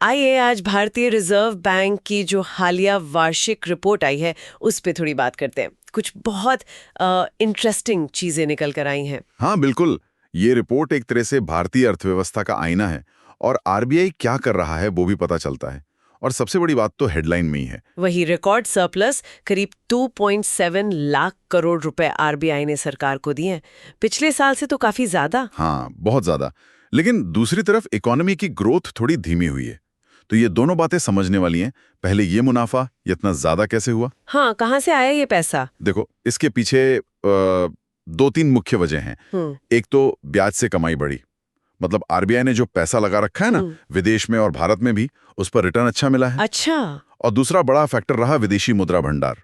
आइए आज भारतीय रिजर्व बैंक की जो हालिया वार्षिक रिपोर्ट आई है उस पे थोड़ी बात करते हैं। कुछ बहुत इंटरेस्टिंग चीजें निकल कर आई हैं। हाँ बिल्कुल। ये रिपोर्ट एक तरह से भारतीय अर्थव्यवस्था का आईना है और आरबीआई क्या कर रहा है वो भी पता चलता है। और सबसे बड़ी बात तो हेडलाइन में ही है। वही रिकॉर्ड सरप्लस करीब 2.7 लाख करोड़ रुपए आरबीआई ने सरकार को दिए हैं। पिछले साल से तो काफी ज्यादा। हाँ बहुत ज्यादा। लेकिन दूसरी तरफ इकोनॉमी की ग्रोथ थोड़ी धीमी हुई है। तो ये दोनों बातें समझने वाली हैं। पहले ये मुनाफा ये इतना ज्यादा कैसे हुआ? हाँ, कहाँ से आया ये पैसा? देखो इसके पीछे दो तीन मुख्य वजह हैं। एक तो ब्याज से कमाई बढ़ी, मतलब आरबीआई ने जो पैसा लगा रखा है ना विदेश में और भारत में भी, उस पर रिटर्न अच्छा मिला है। अच्छा। और दूसरा बड़ा फैक्टर रहा विदेशी मुद्रा भंडार।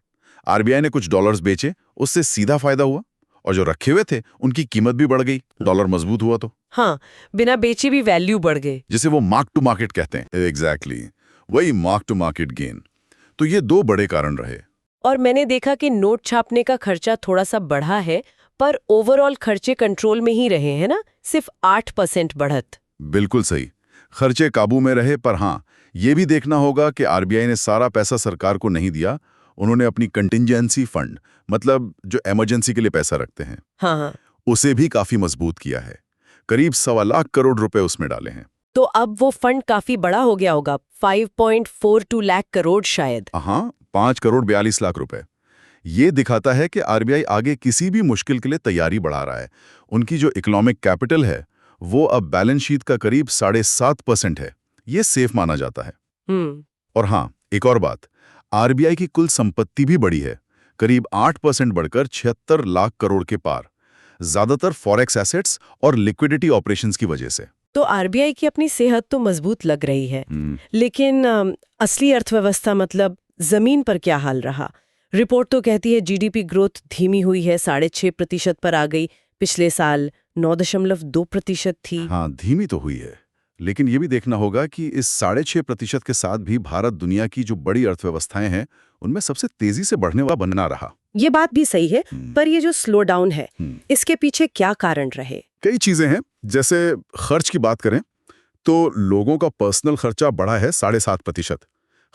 आरबीआई ने कुछ डॉलर्स बेचे, उससे सीधा फायदा हुआ। और जो रखे हुए थे उनकी कीमत भी बढ़ गई, डॉलर मजबूत हुआ तो। हाँ, बिना बेचे भी वैल्यू बढ़ गई, जिसे वो मार्क टू मार्केट कहते हैं। एग्जैक्टली वही मार्क टू मार्केट गेन। तो ये दो बड़े कारण रहे। और मैंने देखा कि नोट छापने का खर्चा थोड़ा सा बढ़ा है, पर ओवरऑल खर्चे कंट्रोल में ही रहे हैं ना, सिर्फ 8% बढ़त। बिल्कुल सही, खर्चे काबू में रहे। पर हाँ, ये भी देखना होगा कि आरबीआई ने सारा पैसा सरकार को नहीं दिया। उन्होंने अपनी कंटिंजेंसी फंड, मतलब जो इमरजेंसी के लिए पैसा रखते हैं, हाँ, उसे भी काफी मजबूत किया है। करीब 1.25 करोड़ रुपए उसमें डाले हैं। तो अब वो फंड काफी बड़ा हो गया होगा, 5.42 लाख करोड़ शायद। हाँ, 5 करोड़ 42 लाख रुपए। ये दिखाता है कि आरबीआई आगे किसी भी मुश्किल के लिए तैयारी बढ़ा रहा है। उनकी जो इकोनॉमिक कैपिटल है वो अब बैलेंस शीट का करीब 7.5% है। ये सेफ माना जाता है। और हाँ, एक और बात, आरबीआई की कुल संपत्ति भी बढ़ी है, करीब 8% बढ़कर 76 लाख करोड़ के पार, ज्यादातर फॉरेक्स एसेट्स और लिक्विडिटी ऑपरेशंस की वजह से। तो आरबीआई की अपनी सेहत तो मजबूत लग रही है, लेकिन असली अर्थव्यवस्था मतलब जमीन पर क्या हाल रहा? रिपोर्ट तो कहती है जीडीपी ग्रोथ धीमी हुई है, 6.5% पर आ गई। पिछले साल 9.2% थी। हाँ, धीमी तो हुई है, लेकिन ये भी देखना होगा कि इस 6.5% के साथ भी भारत दुनिया की जो बड़ी अर्थव्यवस्थाएं हैं उनमें सबसे तेजी से बढ़ने वाला बना रहा। ये बात भी सही है, पर ये जो स्लो डाउन है, इसके पीछे क्या कारण रहे? कई चीजें हैं। जैसे खर्च की बात करें तो लोगों का पर्सनल खर्चा बढ़ा है 7.5%।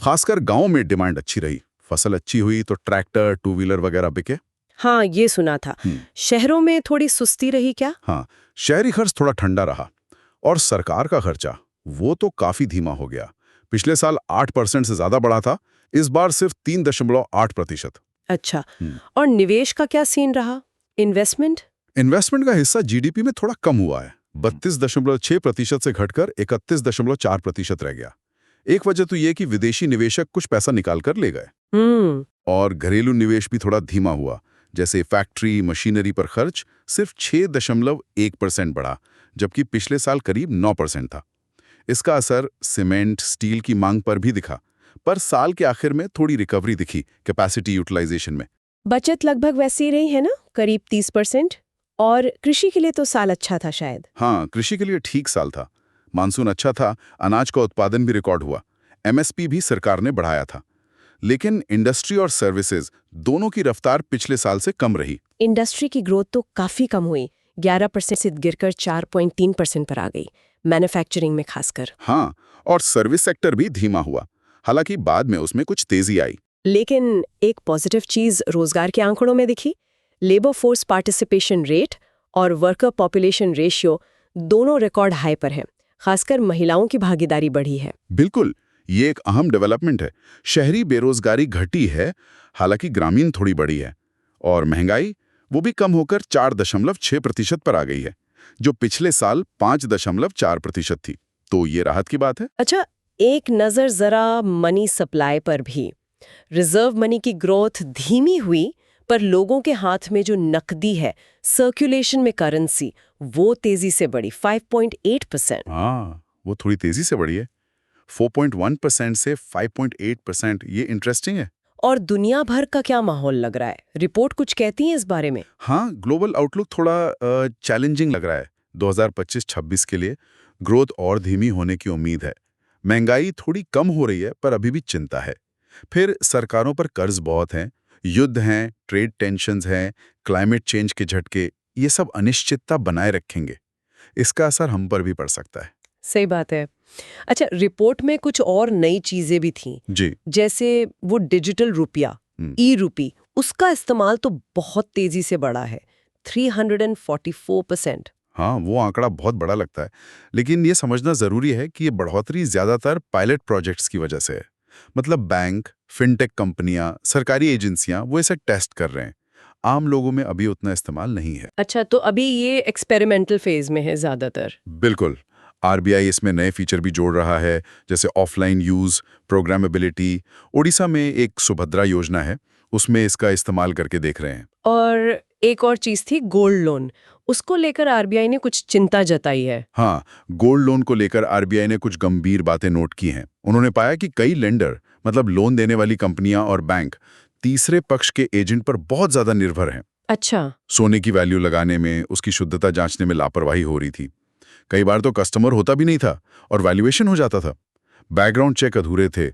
खासकर गांव में डिमांड अच्छी रही, फसल अच्छी हुई तो ट्रैक्टर टू व्हीलर वगैरह बिके। हाँ, ये सुना था। शहरों में थोड़ी सुस्ती रही क्या? हाँ, शहरी खर्च थोड़ा ठंडा रहा। और सरकार का खर्चा वो तो काफी धीमा हो गया। पिछले साल 8% से ज्यादा बढ़ा था, इस बार सिर्फ 3.8%। अच्छा, और निवेश का क्या सीन रहा? इन्वेस्टमेंट इन्वेस्टमेंट का हिस्सा जीडीपी में थोड़ा कम हुआ है, 32.6% से घटकर 31.4% रह गया। एक वजह तो ये कि विदेशी निवेशक कुछ पैसा निकाल कर ले गए। और घरेलू निवेश भी थोड़ा धीमा हुआ, जैसे फैक्ट्री मशीनरी पर खर्च सिर्फ 6.1% बढ़ा, जबकि पिछले साल करीब 9% था। इसका असर सीमेंट स्टील की मांग पर भी दिखा, पर साल के आखिर में थोड़ी रिकवरी दिखी कैपेसिटी यूटिलाइजेशन में। बचत लगभग वैसी ही रही है ना, करीब 30%। और कृषि के लिए तो साल अच्छा था शायद। हाँ, कृषि के लिए ठीक साल था। मानसून अच्छा था, अनाज का उत्पादन भी रिकॉर्ड हुआ, एमएसपी भी सरकार ने बढ़ाया था। लेकिन इंडस्ट्री और सर्विसेज दोनों की रफ्तार पिछले साल से कम रही। इंडस्ट्री की ग्रोथ तो काफी कम हुई, 11% से गिरकर 4.3% पर आ गई, मैन्युफैक्चरिंग में खासकर। हाँ, और सर्विस सेक्टर भी धीमा हुआ, हालांकि बाद में उसमें कुछ तेजी आई। लेकिन एक पॉजिटिव चीज रोजगार के आंकड़ों में दिखी। लेबर फोर्स पार्टिसिपेशन रेट और वर्कर पॉपुलेशन रेशियो दोनों रिकॉर्ड हाई पर हैं। खासकर महिलाओं की भागीदारी बढ़ी है। बिल्कुल, ये एक अहम डेवलपमेंट है। शहरी बेरोजगारी घटी है, हालांकि ग्रामीण थोड़ी बढ़ी है। और महंगाई वो भी कम होकर 4.6% पर आ गई है, जो पिछले साल 5.4% थी। तो ये राहत की बात है। अच्छा, एक नजर जरा मनी सप्लाई पर भी। रिजर्व मनी की ग्रोथ धीमी हुई, पर लोगों के हाथ में जो नकदी है, सर्कुलेशन में करेंसी, वो तेजी से बढ़ी, 5.8%। हाँ, वो थोड़ी तेजी से बढ़ी है, 4.1% से 5.8%। ये इंटरेस्टिंग है। और दुनिया भर का क्या माहौल लग रहा है? रिपोर्ट कुछ कहती है इस बारे में? हाँ, ग्लोबल आउटलुक थोड़ा चैलेंजिंग लग रहा है। 2025-26 के लिए ग्रोथ और धीमी होने की उम्मीद है। महंगाई थोड़ी कम हो रही है, पर अभी भी चिंता है। फिर सरकारों पर कर्ज बहुत हैं, युद्ध हैं, ट्रेड टेंशन्स हैं, क्लाइमेट चेंज के झटके, ये सब अनिश्चितता बनाए रखेंगे। इसका असर हम पर भी पड़ सकता है। सही बात है। अच्छा, रिपोर्ट में कुछ और नई चीजें भी थीं, जी। जैसे वो डिजिटल रुपया, ई रूपी, उसका इस्तेमाल तो बहुत तेजी से बढ़ा है, 344%। हाँ, वो आंकड़ा बहुत बड़ा लगता है, लेकिन ये समझना जरूरी है कि ये बढ़ोतरी ज्यादातर पायलट प्रोजेक्ट्स की वजह से है। मतलब बैंक, फिनटेक कंपनियां, सरकारी एजेंसियां वो इसे टेस्ट कर रहे हैं। आम लोगों में अभी उतना इस्तेमाल नहीं है। अच्छा, तो अभी ये एक्सपेरिमेंटल फेज में है ज्यादातर। बिल्कुल। आरबीआई इसमें नए फीचर भी जोड़ रहा है, जैसे ऑफलाइन यूज, प्रोग्रामेबिलिटी। ओडिशा में एक सुभद्रा योजना है, उसमें इसका इस्तेमाल करके देख रहे हैं। और एक और चीज थी गोल्ड लोन, उसको लेकर आरबीआई ने कुछ चिंता जताई है। हाँ, गोल्ड लोन को लेकर आरबीआई ने कुछ गंभीर बातें नोट की हैं। उन्होंने पाया कि कई लेंडर, मतलब लोन देने वाली कंपनियां और बैंक, तीसरे पक्ष के एजेंट पर बहुत ज्यादा निर्भर हैं। अच्छा। सोने की वैल्यू लगाने में, उसकी शुद्धता जांचने में लापरवाही हो रही थी। कई बार तो कस्टमर होता भी नहीं था और वैल्यूएशन हो जाता था। बैकग्राउंड चेक अधूरे थे,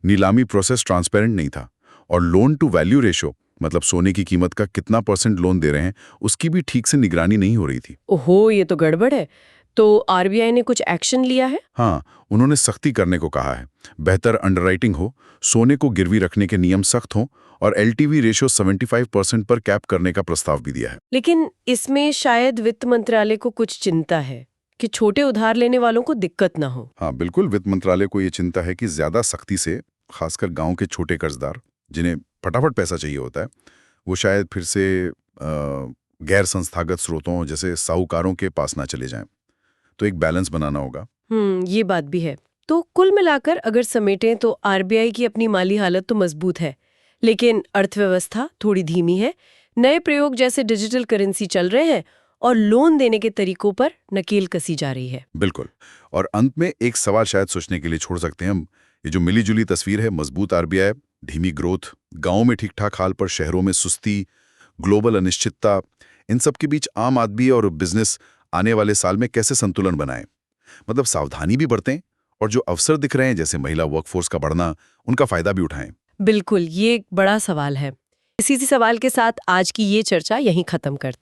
नीलामी प्रोसेस ट्रांसपेरेंट नहीं था, और लोन टू वैल्यू रेशो, मतलब सोने की कीमत का कितना % लोन दे रहे हैं, उसकी भी ठीक से निगरानी नहीं हो रही थी। ओहो, ये तो गड़बड़ है। तो आरबीआई ने कुछ एक्शन लिया है? हाँ, उन्होंने सख्ती करने को कहा है। बेहतर अंडरराइटिंग हो, सोने को गिरवी रखने के नियम सख्त हों और एलटीवी रेशो 75% पर कैप करने का प्रस्ताव भी दिया है। लेकिन इसमें शायद वित्त मंत्रालय को कुछ चिंता है कि छोटे उधार लेने वालों को दिक्कत ना हो। हाँ, बिल्कुल। वित्त मंत्रालय को ये चिंता है कि ज्यादा सख्ती से खासकर गांव के छोटे कर्जदार, जिन्हें फटाफट पैसा चाहिए होता है, वो शायद फिर से गैर संस्थागत स्रोतों जैसे साहूकारों के पास ना चले जाएं। तो एक बैलेंस बनाना होगा। ये बात भी है। तो कुल मिलाकर अगर समेटें तो आरबीआई की अपनी माली हालत तो मजबूत है, लेकिन अर्थव्यवस्था थोड़ी धीमी है। नए प्रयोग जैसे डिजिटल करेंसी चल रहे हैं और लोन देने के तरीकों पर नकेल कसी जा रही है। बिल्कुल। और अंत में एक सवाल शायद सोचने के लिए छोड़ सकते हैं हम। ये जो मिली-जुली तस्वीर है, मजबूत आरबीआई, धीमी ग्रोथ, गाँव में ठीक-ठाक हाल पर शहरों में सुस्ती, ग्लोबल अनिश्चितता, इन सब के बीच आम आदमी और बिजनेस आने वाले साल में कैसे संतुलन बनाएं? मतलब सावधानी भी बरतें और जो अवसर दिख रहे हैं, जैसे महिला वर्कफोर्स का बढ़ना, उनका फायदा भी उठाएं। बिल्कुल, ये एक बड़ा सवाल है। इसी सवाल के साथ आज की ये चर्चा यहीं खत्म करते हैं।